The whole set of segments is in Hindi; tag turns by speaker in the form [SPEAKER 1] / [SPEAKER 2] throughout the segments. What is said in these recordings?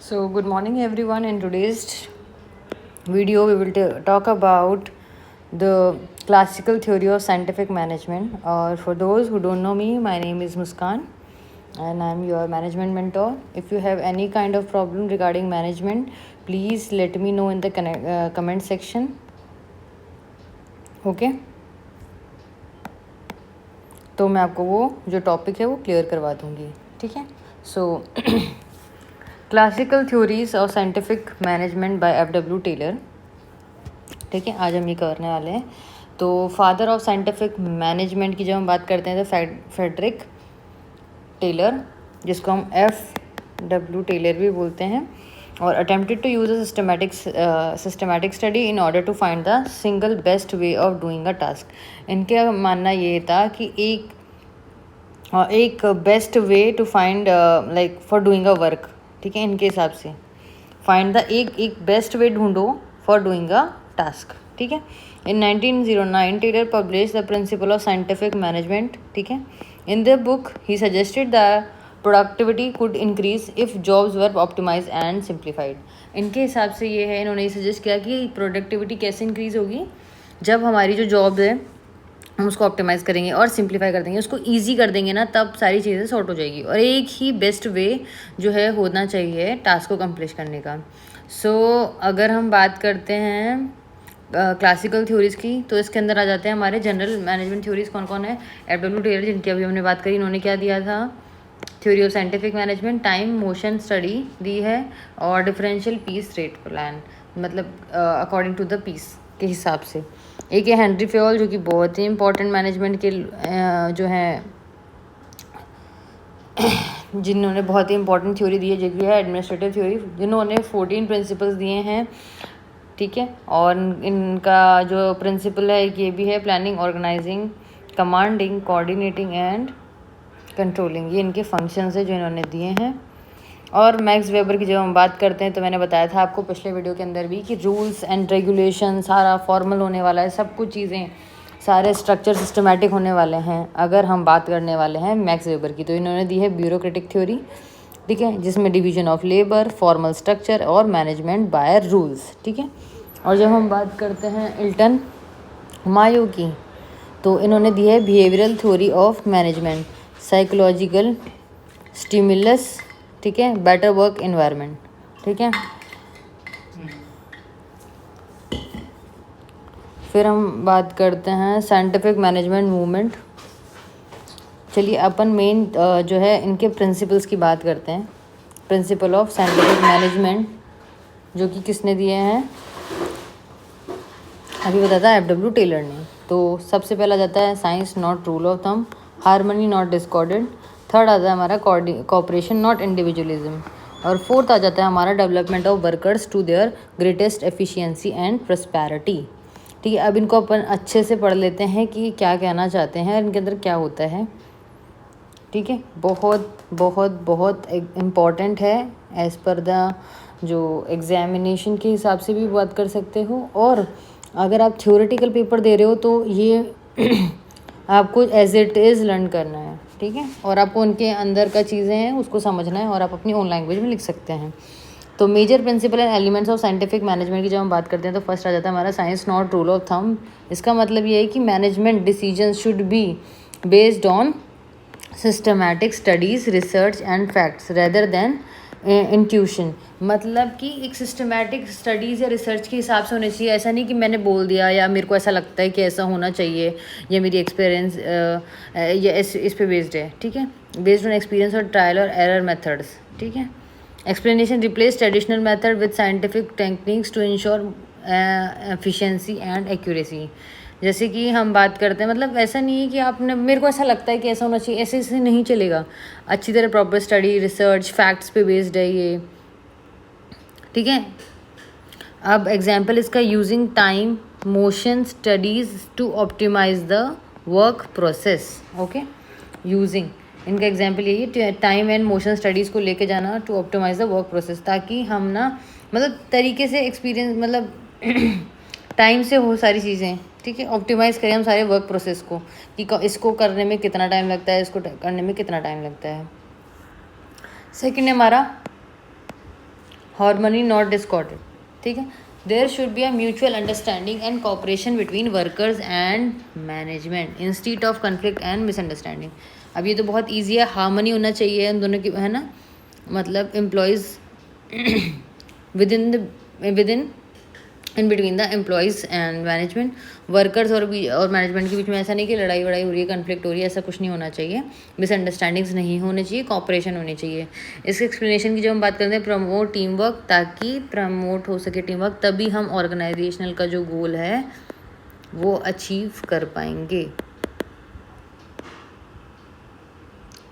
[SPEAKER 1] So, good morning, everyone. In today's video, we will talk about the classical theory of scientific management. Or for those who don't know me, my name is Muskan, and I'm your management mentor. If you have any kind of problem regarding management, please let me know in the comment section. Okay तो मैं आपको वो जो टॉपिक है वो क्लियर करवा दूँगी, ठीक है. So classical theories of scientific management by F.W. Taylor, ठीक है. आज हम ये करने वाले हैं. तो फादर ऑफ साइंटिफिक मैनेजमेंट की जब हम बात करते हैं तो फ्रेडरिक टेलर, जिसको हम F.W. टेलर भी बोलते हैं, और attempted to use a systematic study in order to find the single best way of doing a task. इनका मानना ये था कि एक best way to find like for doing a work, ठीक है. इनके हिसाब से फाइंड द एक बेस्ट वे ढूंढो फॉर डूइंग अ टास्क, ठीक है. In 1909 Taylor publish the principle of scientific management, ठीक है. In the book he suggested the productivity could increase if jobs were optimise and simplified. इनके हिसाब से ये है, इन्होंने सजेस्ट किया कि प्रोडक्टिविटी कैसे इंक्रीज़ होगी जब हमारी जो जॉब है हम उसको ऑप्टिमाइज़ करेंगे और सिंप्लीफाई कर देंगे, उसको ईजी कर देंगे ना, तब सारी चीज़ें सॉर्ट हो जाएगी. और एक ही बेस्ट वे जो है होना चाहिए टास्क को कंप्लीट करने का. अगर हम बात करते हैं क्लासिकल थ्योरीज़ की, तो इसके अंदर आ जाते हैं हमारे जनरल मैनेजमेंट थ्योरीज़. कौन कौन है? F.W. टेलर, जिनकी अभी हमने बात करी, इन्होंने क्या दिया था? Theory of scientific management, time motion study दी है, और डिफरेंशियल पीस रेट प्लान, मतलब अकॉर्डिंग टू द पीस के हिसाब से. एक है हेनरी फ्योल, जो कि बहुत ही इंपॉर्टेंट मैनेजमेंट के जो हैं जिन्होंने बहुत ही इंपॉर्टेंट थ्योरी दी है, जो कि है एडमिनिस्ट्रेटिव थ्योरी, जिन्होंने 14 प्रिंसिपल्स दिए हैं, ठीक है. और इनका जो प्रिंसिपल है ये भी है planning, organising, commanding, coordinating and controlling. ये इनके फंक्शंस है जो इन्होंने दिए हैं. और मैक्स वेबर की जब हम बात करते हैं तो मैंने बताया था आपको पिछले वीडियो के अंदर भी कि रूल्स एंड रेगुलेशन सारा फॉर्मल होने वाला है, सब कुछ चीज़ें सारे स्ट्रक्चर सिस्टमेटिक होने वाले हैं अगर हम बात करने वाले हैं मैक्स वेबर की. तो इन्होंने दी है ब्यूरोक्रेटिक थ्योरी, ठीक है, जिसमें division of labour, formal structure और मैनेजमेंट बाय रूल्स, ठीक है. और जब हम बात करते हैं इल्टन मायो की, तो इन्होंने दी है behavioural theory of management, psychological stimulus, ठीक है, बेटर वर्क एनवायरनमेंट, ठीक है. फिर हम बात करते हैं साइंटिफिक मैनेजमेंट मूवमेंट. चलिए अपन मेन जो है इनके प्रिंसिपल्स की बात करते हैं. प्रिंसिपल ऑफ साइंटिफिक मैनेजमेंट जो कि किसने दिए हैं? अभी बताया था F.W. टेलर ने. तो सबसे पहला जाता है science not rule of thumb, harmony not discordant. Third आता है हमारा कोऑपरेशन नॉट इंडिविजुअलिज्म. और फोर्थ आ जाता है हमारा development of workers to their greatest efficiency and prosperity, ठीक है. अब इनको अपन अच्छे से पढ़ लेते हैं कि क्या कहना चाहते हैं, इनके अंदर क्या होता है, ठीक है. बहुत बहुत बहुत इम्पॉर्टेंट है. एज़ पर द जो एग्जामिनेशन के हिसाब से भी बात कर सकते हो, और अगर आप थ्योरेटिकल पेपर दे रहे हो तो ये आपको एज इट इज़ लर्न करना है, ठीक है. और आपको उनके अंदर का चीज़ें हैं उसको समझना है, और आप अपनी ओन लैंग्वेज में लिख सकते हैं. तो major principle and elements of scientific management की जब हम बात करते हैं तो फर्स्ट आ जाता है हमारा science not rule of thumb. इसका मतलब ये है कि management decision should be based on systematic studies, research and facts rather than intuition. मतलब कि एक सिस्टमैटिक स्टडीज़ या रिसर्च के हिसाब से होनी चाहिए. ऐसा नहीं कि मैंने बोल दिया या मेरे को ऐसा लगता है कि ऐसा होना चाहिए या मेरी एक्सपीरियंस या इस पे बेस्ड है, ठीक है. बेस्ड ऑन एक्सपीरियंस और ट्रायल और एरर मेथड्स, ठीक है. Explanation replace traditional method with scientific techniques to ensure efficiency and accuracy. जैसे कि हम बात करते हैं, मतलब ऐसा नहीं है कि आपने मेरे को ऐसा लगता है कि ऐसा होना चाहिए, ऐसे ऐसे नहीं चलेगा. अच्छी तरह प्रॉपर स्टडी, रिसर्च, फैक्ट्स पे बेस्ड है ये, ठीक है. अब एग्जाम्पल इसका using time motion studies to optimise the work process, okay. Using इनका एग्जाम्पल यही है, टाइम एंड मोशन स्टडीज़ को लेके जाना to optimise the work process, ताकि हम ना मतलब तरीके से एक्सपीरियंस मतलब टाइम से हो सारी चीज़ें, ठीक है. ऑप्टिमाइज़ करें हम सारे वर्क प्रोसेस को कि इसको करने में कितना टाइम लगता है, इसको करने में कितना टाइम लगता है. सेकंड है हमारा हार्मनी नॉट डिस्कॉर्डेड, ठीक है। There should be a mutual understanding and cooperation between workers and management instead of conflict and misunderstanding. अब ये तो बहुत ईजी है, हार्मनी होना चाहिए उन दोनों की, है ना, मतलब employees with in between the employees and management, workers और मैनेजमेंट के बीच में ऐसा नहीं कि लड़ाई वड़ाई हो रही है, कन्फ्लिक्ट हो रही है, ऐसा कुछ नहीं होना चाहिए, मिसअंडरस्टैंडिंग्स नहीं होने चाहिए, कॉपरेशन होनी चाहिए। इस एक्सप्लेनेशन की जब हम बात करते हैं, प्रमोट टीम वर्क, ताकि प्रमोट हो सके टीम वर्क, तभी हम ऑर्गेनाइजेशनल का जो गोल है वो अचीव कर पाएंगे,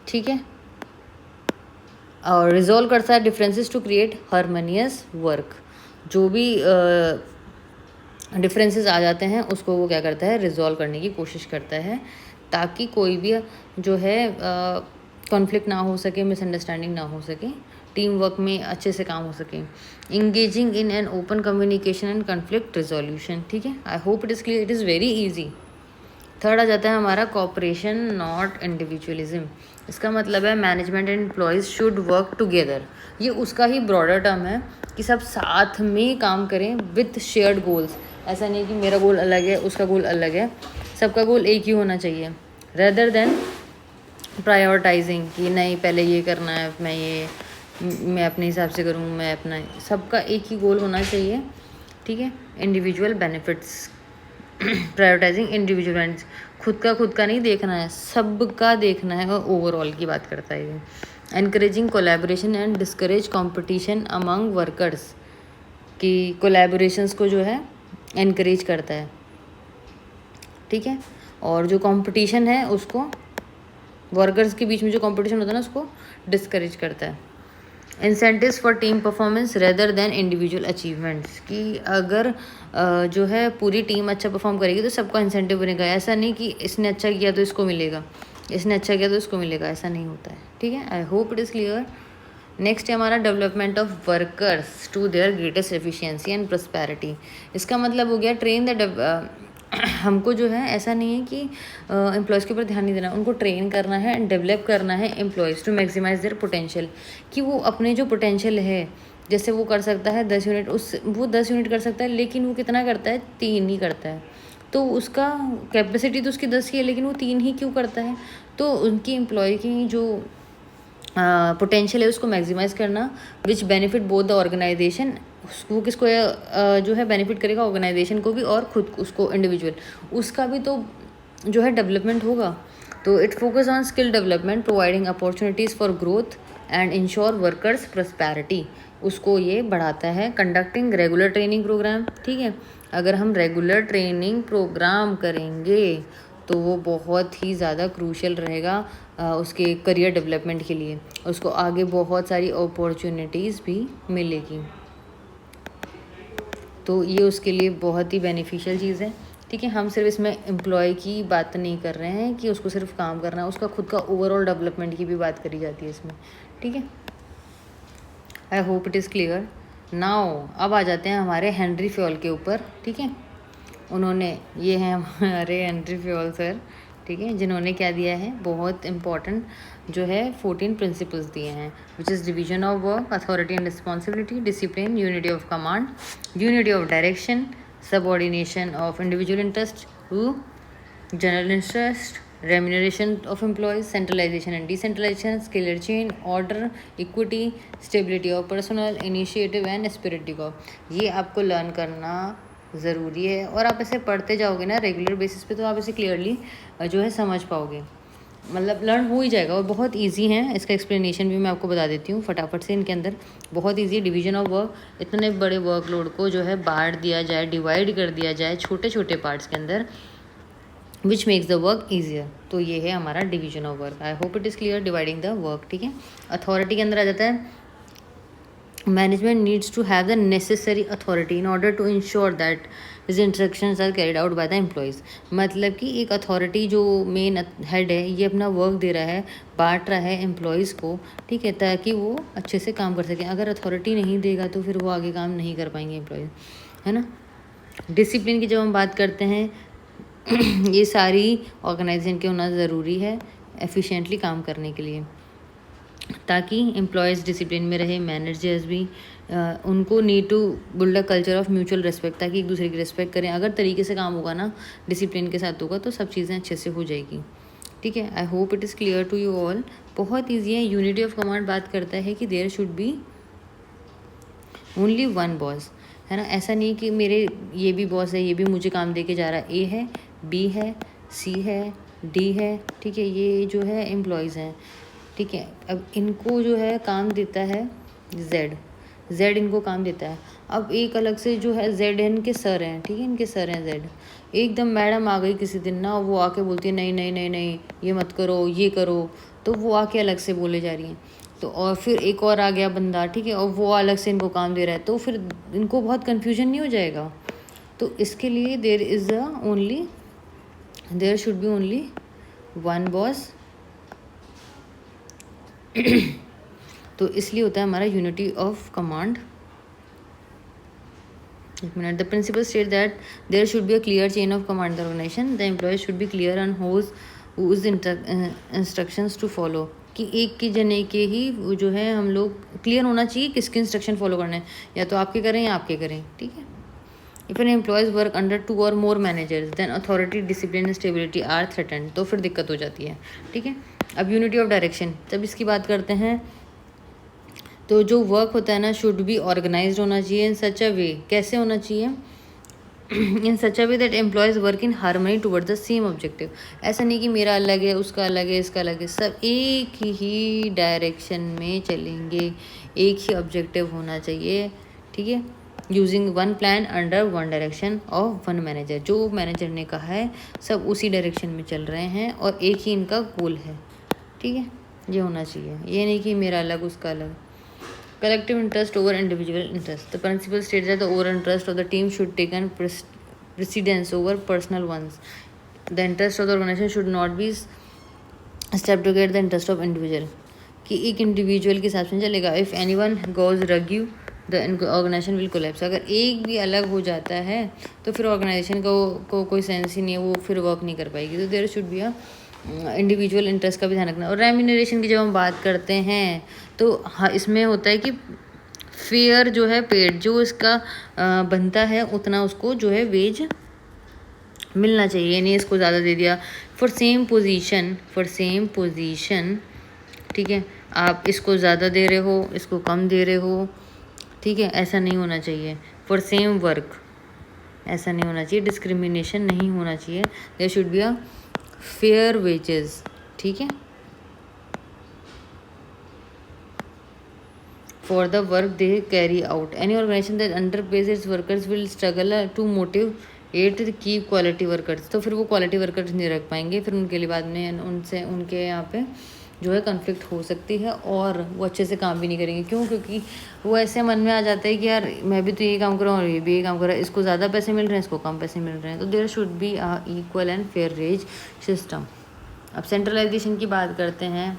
[SPEAKER 1] ठीक है। और रिजॉल्व करता है differences to create harmonious work, जो भी डिफरेंसेस आ जाते हैं उसको वो क्या करता है, रिजॉल्व करने की कोशिश करता है, ताकि कोई भी जो है कॉन्फ्लिक्ट ना हो सके, मिसअंडरस्टैंडिंग ना हो सके, टीम वर्क में अच्छे से काम हो सके। Engaging in an open communication and conflict resolution, ठीक है। I hope it is clear, it is very easy. Third आ जाता है हमारा कॉपरेशन नॉट इंडिविजुअलिज्म। इसका मतलब है management and employees should work together. ये उसका ही ब्रॉडर टर्म है कि सब साथ में काम करें विथ शेयर्ड गोल्स। ऐसा नहीं कि मेरा गोल अलग है, उसका गोल अलग है, सबका गोल एक ही होना चाहिए, रेदर देन प्रायोरिटाइजिंग कि नहीं पहले ये करना है, मैं अपने हिसाब से करूँ, मैं अपना, सबका एक ही गोल होना चाहिए, ठीक है। Individual benefits, prioritising individual benefits, खुद का नहीं देखना है, सबका देखना है, और ओवरऑल की बात करता है ये। Encouraging collaboration and discourage competition among workers, कि कोलैबोरेशंस को जो है एनकरेज करता है, ठीक है। और जो कंपटीशन है उसको, वर्कर्स के बीच में जो कंपटीशन होता है ना, उसको डिस्करेज करता है। Incentives for team performance rather than individual achievements, कि अगर जो है पूरी टीम अच्छा परफॉर्म करेगी तो सबका इंसेंटिव बनेगा। ऐसा नहीं कि इसने अच्छा किया तो इसको मिलेगा, इसने अच्छा किया तो इसको मिलेगा, ऐसा नहीं होता है, ठीक है। I hope it is clear. Next है हमारा development of workers to their greatest efficiency and prosperity. इसका मतलब हो गया ट्रेन द हमको जो है ऐसा नहीं है कि एम्प्लॉयज़ के ऊपर ध्यान नहीं देना, उनको ट्रेन करना है एंड डेवलप करना है employees to maximise their potential, कि वो अपने जो पोटेंशियल है, जैसे वो कर सकता है 10 यूनिट, वो 10 यूनिट कर सकता है, लेकिन वो कितना करता है, 3 ही करता है। तो उसका कैपेसिटी तो उसकी 10 की है, लेकिन वो 3 ही क्यों करता है? तो उनकी एम्प्लॉय की जो पोटेंशियल है उसको मैक्सिमाइज़ करना, which benefit both the organisation, वो किसको जो है बेनिफिट करेगा, ऑर्गेनाइजेशन को भी और खुद उसको इंडिविजुअल, उसका भी तो जो है डेवलपमेंट होगा। तो it focus on skill development, providing opportunities for growth and ensure workers prosperity, उसको ये बढ़ाता है। कंडक्टिंग रेगुलर ट्रेनिंग प्रोग्राम, ठीक है। अगर हम रेगुलर ट्रेनिंग प्रोग्राम करेंगे तो वो बहुत ही ज़्यादा क्रूशल रहेगा उसके करियर डेवलपमेंट के लिए, उसको आगे बहुत सारी अपॉर्चुनिटीज़ भी मिलेगी, तो ये उसके लिए बहुत ही बेनिफिशियल चीज़ है, ठीक है। हम सिर्फ इसमें एम्प्लॉय की बात नहीं कर रहे हैं कि उसको सिर्फ काम करना है, उसका खुद का ओवरऑल डेवलपमेंट की भी बात करी जाती है इसमें, ठीक है। I hope it is clear now. अब आ जाते हैं हमारे हेनरी फ्योल के ऊपर, ठीक है। उन्होंने, ये हैं हमारे हेनरी फ्योल सर, ठीक है, जिन्होंने क्या दिया है, बहुत इंपॉर्टेंट जो है 14 प्रिंसिपल्स दिए हैं, which is division of work, authority and responsibility, discipline, unity of command, unity of direction, subordination of individual interest to general interest, remuneration of employees, centralisation and decentralisation, scalar chain, order, equity, stability of personnel, initiative and spirit of. ये आपको लर्न करना ज़रूरी है, और आप इसे पढ़ते जाओगे ना रेगुलर बेसिस पे, तो आप इसे क्लियरली जो है समझ पाओगे, मतलब लर्न हो ही जाएगा। और बहुत इजी है, इसका एक्सप्लेनेशन भी मैं आपको बता देती हूँ फटाफट से। इनके अंदर बहुत इजी डिवीजन ऑफ वर्क, इतने बड़े वर्कलोड को जो है बांट दिया जाए, डिवाइड कर दिया जाए छोटे छोटे पार्ट्स के अंदर, which makes the work easier. तो ये है हमारा division of work. I hope it is clear, dividing the work, ठीक है। अथॉरिटी के अंदर आ जाता है, management needs to have the necessary authority in order to ensure that his instructions are carried out by the employees. मतलब कि एक अथॉरिटी जो मेन हेड है, ये अपना वर्क दे रहा है, बांट रहा है एम्प्लॉयज़ को, ठीक है, ताकि वो अच्छे से काम कर सकें। अगर अथॉरिटी नहीं देगा तो फिर वो आगे काम नहीं कर पाएंगे एम्प्लॉयज़, है ना। डिसिप्लिन की जब हम बात करते हैं ये सारी ऑर्गेनाइजेशन के होना ज़रूरी है एफिशिएंटली काम करने के लिए। ताकि एम्प्लॉयज़ डिसिप्लिन में रहे, मैनेजर्स भी उनको need to build a culture of mutual respect, ताकि एक दूसरे की रेस्पेक्ट करें। अगर तरीके से काम होगा ना, डिसिप्लिन के साथ होगा, तो सब चीज़ें अच्छे से हो जाएगी। ठीक है, I hope it is clear to you all. बहुत ईजी है। यूनिटी ऑफ कमांड बात करता है कि there should be only one boss, है ना। ऐसा नहीं कि मेरे ये भी बॉस है, ये भी मुझे काम दे के जा रहा है। ए है, बी है, सी है, डी है, ठीक है, ये जो है एम्प्लॉयज़ हैं। ठीक है, अब इनको जो है काम देता है जेड, जेड इनको काम देता है। अब एक अलग से जो है जेड है, इनके सर हैं, ठीक है, इनके सर हैं जेड। एकदम मैडम आ गई किसी दिन ना, वो आके बोलती है नहीं नहीं नहीं नहीं, ये मत करो, ये करो, तो वो आके अलग से बोले जा रही हैं। तो और फिर एक और आ गया बंदा, ठीक है, और वो अलग से इनको काम दे रहा है, तो फिर इनको बहुत कन्फ्यूजन नहीं हो जाएगा। तो इसके लिए there should be only one boss. तो इसलिए होता है हमारा यूनिटी ऑफ कमांड। एक minute. The principle state that there should be a clear chain of command the organisation, the employees should be clear on whose instructions to follow, कि एक के जने के ही वो जो है हम लोग क्लियर होना चाहिए किसके इंस्ट्रक्शन फॉलो करने हैं, या तो आपके करें या आपके करें। ठीक है। If an employees work under 2 और more managers then authority, discipline and stability are threatened, तो फिर दिक्कत हो जाती है। ठीक है। अब यूनिटी ऑफ डायरेक्शन जब इसकी बात करते हैं, तो जो वर्क होता है ना, शुड बी ऑर्गेनाइज्ड होना चाहिए इन सच अ वे, कैसे होना चाहिए, in such a way that employees work in harmony toward the same objective. ऐसा नहीं कि मेरा अलग है, उसका अलग है, इसका अलग है, सब एक ही डायरेक्शन में चलेंगे, एक ही ऑब्जेक्टिव होना चाहिए। ठीक है। Using one plan under one direction of one manager, जो मैनेजर ने कहा है सब उसी डायरेक्शन में चल रहे हैं और एक ही इनका गोल है। ठीक है, ये होना चाहिए, ये नहीं कि मेरा अलग उसका अलग। Collective interest over individual interest. The principle states that the overall interest of the team should take an precedence over personal ones. The interest of the organization should not be subjugate the interest of individual. कि एक इंडिविजुअल के हिसाब से चलेगा। If any one goes rogue the organisation will collapse. अगर एक भी अलग हो जाता है तो फिर ऑर्गेनाइजेशन को कोई सेंस ही नहीं है, वो फिर वर्क नहीं कर पाएगी। तो there should be a individual interest का भी ध्यान रखना। और रेम्यूनरेशन की जब हम बात करते हैं तो हाँ, इसमें होता है कि फेयर जो है पेड, जो इसका बनता है उतना उसको जो है वेज मिलना चाहिए, नहीं इसको ज़्यादा दे दिया। फॉर सेम पोजीशन, ठीक है, आप इसको ज़्यादा दे रहे हो, इसको कम दे रहे हो, ठीक है, ऐसा नहीं होना चाहिए। फॉर सेम वर्क ऐसा नहीं होना चाहिए, डिस्क्रिमिनेशन नहीं होना चाहिए। There should be a fair wages. ठीक है, for the work they carry out. Any organization that underpays its workers will struggle to motivate to keep quality workers. तो फिर वो क्वालिटी वर्कर्स नहीं रख पाएंगे, फिर उनके लिए बाद में उनके यहाँ पे जो है कन्फ्लिक्ट हो सकती है और वो अच्छे से काम भी नहीं करेंगे। क्यों? क्योंकि वो ऐसे मन में आ जाता है कि यार मैं भी तो ये काम कर रहा हूँ और ये भी ये काम कर रहा है, इसको ज़्यादा पैसे मिल रहे हैं, इसको कम पैसे मिल रहे हैं। तो there should be a equal and fair wage system. अब सेंट्रलाइजेशन की बात करते हैं।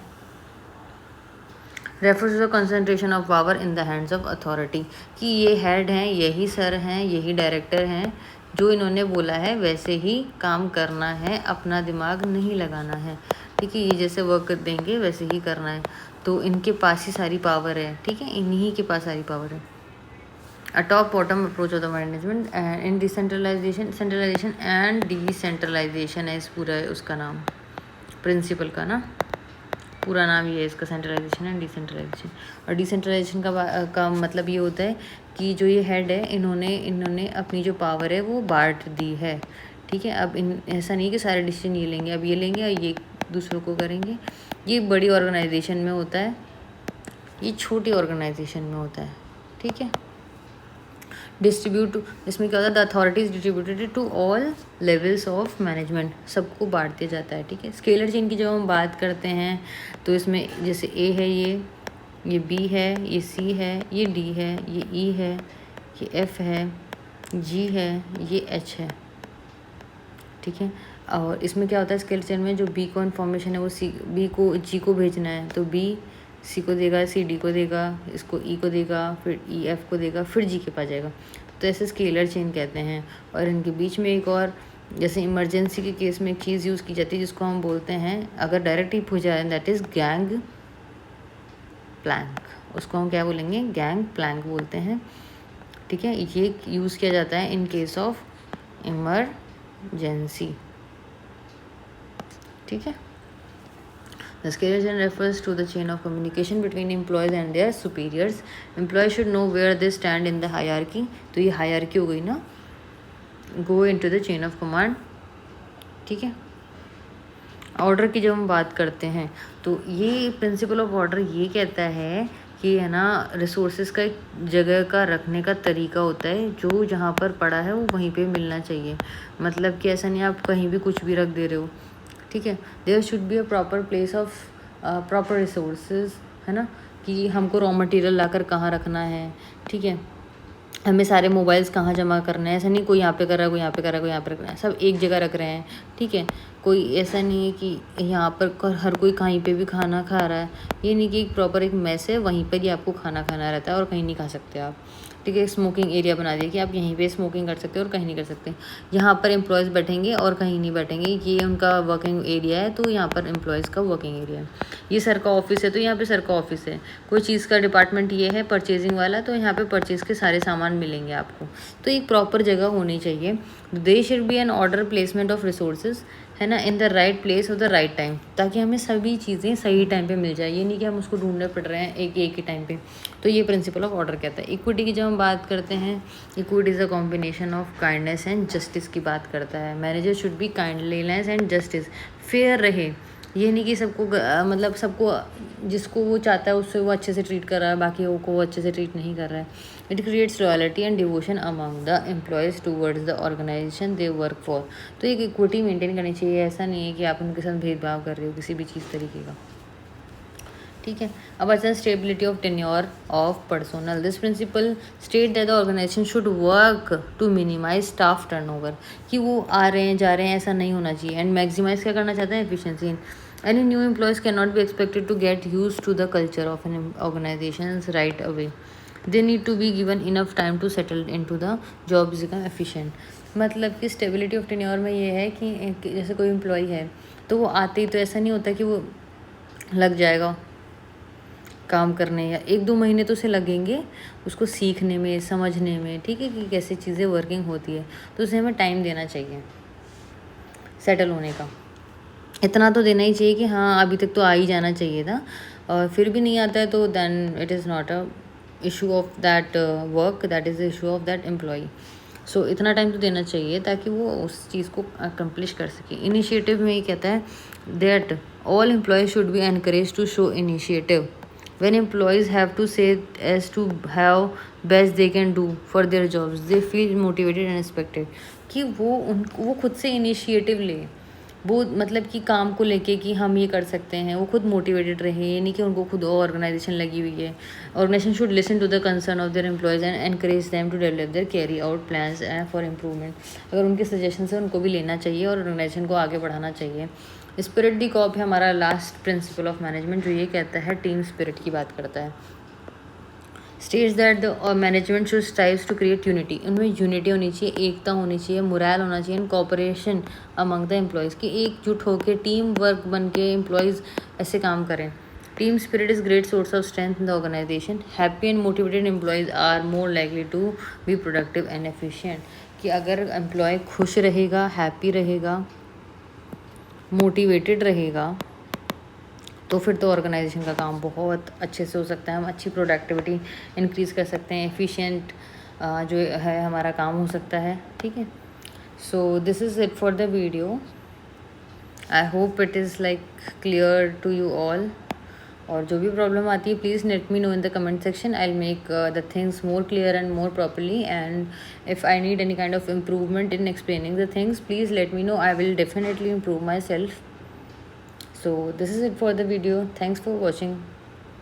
[SPEAKER 1] Refers to the concentration of power in the hands of authority, कि ये हेड हैं, यही सर हैं, यही डायरेक्टर हैं, जो इन्होंने बोला है वैसे ही काम करना है, अपना दिमाग नहीं लगाना है। ठीक है, ये जैसे वर्क देंगे वैसे ही करना है, तो इनके पास ही सारी पावर है। ठीक है, इन्हीं के पास सारी पावर है। A top bottom approach of the management in decentralisation, centralisation and decentralisation है इस पूरा उसका नाम, प्रिंसिपल का ना पूरा नाम ये है इसका, सेंट्रलाइजेशन एंड डिसेंट्रलाइजेशन। और डिसेंट्रलाइजेशन का मतलब ये होता है कि जो ये हेड है, इन्होंने अपनी जो पावर है वो बांट दी है। ठीक है, अब ऐसा नहीं कि सारे डिसीजन ये लेंगे, अब ये लेंगे और ये दूसरों को करेंगे। ये बड़ी ऑर्गेनाइजेशन में होता है, ये छोटी ऑर्गेनाइजेशन में होता है। ठीक है। डिस्ट्रीब्यूट, इसमें क्या होता है, the authorities distributed to all levels of management, सबको बांट दिया जाता है। ठीक है। स्केलर चेन की जब हम बात करते हैं तो इसमें जैसे ए है, ये बी है, ये सी है, ये डी है, ये ई है, ये एफ है, जी है, ये एच है। ठीक है। और इसमें क्या होता है स्केलर चेन में, जो बी को इन्फॉर्मेशन है वो बी को जी को भेजना है, तो बी सी को देगा, सी डी को देगा, इसको ई को देगा, फिर ई एफ को देगा, फिर जी के पास जाएगा। तो ऐसे स्केलर चेन कहते हैं। और इनके बीच में एक और, जैसे इमरजेंसी के केस में एक चीज़ यूज़ की जाती है जिसको हम बोलते हैं, अगर डायरेक्ट हिप हो जाए, दैट इज़ गैंग प्लैंक, उसको हम क्या बोलेंगे, गैंग प्लैंक बोलते हैं, ठीक है। ये यूज़ किया जाता है इन केस ऑफ इमरजेंसी, ठीक है। The scale chain refers to the chain of communication between employees and their superiors. Employees should know where they stand in the hierarchy. तो ये hierarchy हो गई ना, go into the chain of command, ठीक है। ऑर्डर की जब हम बात करते हैं तो ये प्रिंसिपल ऑफ ऑर्डर ये कहता है कि है ना, रिसोर्सेज का एक जगह का रखने का तरीका होता है, जो जहाँ पर पड़ा है वो वहीं पे मिलना चाहिए। मतलब कि ऐसा नहीं आप कहीं भी कुछ भी रख दे रहे हो, ठीक है। There should be a proper place of proper resources, है ना, कि हमको रॉ मटेरियल लाकर कहाँ रखना है, ठीक है। हमें सारे मोबाइल्स कहाँ जमा करना है, ऐसा नहीं कोई यहाँ पे कर रहा है, कोई यहाँ पे कर रहा है, कोई यहाँ पे रख रहा है, सब एक जगह रख रहे हैं, ठीक है। कोई ऐसा नहीं है कि यहाँ पर हर कोई कहीं पे भी खाना खा रहा है, ये नहीं कि एक प्रॉपर एक मेस है वहीं पर ही आपको खाना खाना रहता है और कहीं नहीं खा सकते आप, ठीक है। स्मोकिंग एरिया बना दिया कि आप यहीं पे स्मोकिंग कर सकते हो और कहीं नहीं कर सकते। यहाँ पर एम्प्लॉयज़ बैठेंगे और कहीं नहीं बैठेंगे, ये उनका वर्किंग एरिया है, तो यहाँ पर एम्प्लॉयज़ का वर्किंग एरिया है। ये सर का ऑफिस है तो यहाँ पे सर का ऑफिस है। कोई चीज़ का डिपार्टमेंट ये है परचेजिंग वाला, तो यहाँ पे परचेज़ के सारे सामान मिलेंगे आपको। तो एक प्रॉपर जगह होनी चाहिए। They should be an order placement of resources, है ना, in the right place of the right time, ताकि हमें सभी चीज़ें सही टाइम पे मिल जाए। ये नहीं कि हम उसको ढूंढने पड़ रहे हैं एक ही टाइम पे। तो ये प्रिंसिपल ऑफ ऑर्डर कहता है। इक्विटी की जब हम बात करते हैं, equity is a combination of kindness and justice की बात करता है। Manager should be kindliness and justice, fair रहे। ये नहीं कि सबको मतलब सबको जिसको वो चाहता है उससे वो अच्छे से ट्रीट कर रहा है, बाकी को वो अच्छे से ट्रीट नहीं कर रहा है। It creates loyalty and devotion among the employees towards the organisation they work for. तो एक इक्विटी मेंटेन करनी चाहिए, ऐसा नहीं है कि आप उनके साथ भेदभाव कर रहे हो किसी भी चीज़ तरीके का, ठीक है। अब अच्छा, stability of tenure of personnel. This principle state that the organisation should work to minimise staff turnover, कि वो आ रहे हैं जा रहे हैं ऐसा नहीं होना चाहिए। एंड मैक्सिमाइज क्या करना चाहते हैं, efficiency. Any new employees can not be expected to get use to the culture of an organisation right away. They need to be given enough time to settle in to the job become efficient. मतलब कि स्टेबिलिटी ऑफ टेन्योर में ये है कि जैसे कोई एम्प्लॉय है तो वो आते ही तो ऐसा नहीं होता कि वो लग जाएगा काम करने, या 1-2 महीने तो उसे लगेंगे उसको सीखने में, समझने में, ठीक है, कि कैसे चीज़ें वर्किंग होती है। तो उसे हमें टाइम देना चाहिए सेटल होने का। इतना तो देना ही चाहिए कि हाँ अभी तक तो आ ही जाना चाहिए था, और फिर भी नहीं आता है तो then it is not a issue of that work, that is the issue of that employee. So इतना टाइम तो देना चाहिए ताकि वो उस चीज़ को अकम्प्लिश कर सके। इनिशिएटिव में ये कहता है that all employees should be encourage to show initiative when employees have to say as to how best they can do for their jobs, they feel motivated and respected। कि वो खुद से इनिशिएटिव ले, वो मतलब कि काम को लेके कि हम ये कर सकते हैं, वो खुद मोटिवेटेड रहे। ये नहीं कि उनको खुद ऑर्गेनाइजेशन लगी हुई है। Organisation should listen to the concern of their employees and encourage them to develop their carry out plans for improvement. अगर उनके सजेशन से उनको भी लेना चाहिए और ऑर्गेनाइजेशन को आगे बढ़ाना चाहिए। स्पिरिट दी कॉप है हमारा लास्ट प्रिंसिपल ऑफ मैनेजमेंट, जो ये कहता है टीम स्पिरिट की बात करता है। States that the management should strives to create unity, उनमें यूनिटी होनी चाहिए, एकता होनी चाहिए, मोरल होना चाहिए, and cooperation among the employees, की एकजुट होकर टीम वर्क बन के एम्प्लॉयज़ ऐसे काम करें। Team spirit is great source of strength in the organisation. Happy and motivated employees are more likely to be productive and efficient. कि अगर एम्प्लॉय खुश रहेगा, हैप्पी रहेगा, मोटिवेटेड रहेगा, तो फिर तो ऑर्गेनाइजेशन का काम बहुत अच्छे से हो सकता है। हम अच्छी प्रोडक्टिविटी इंक्रीज़ कर सकते हैं, एफिशिएंट जो है हमारा काम हो सकता है, ठीक है। So this is it for the video. I hope it is like clear to you all. और जो भी प्रॉब्लम आती है please let me know in the comment section. I will make the things more clear and more properly, and if I need any kind of improvement in explaining the things, please let me know. I will definitely improve myself. So this is it for the video. Thanks for watching.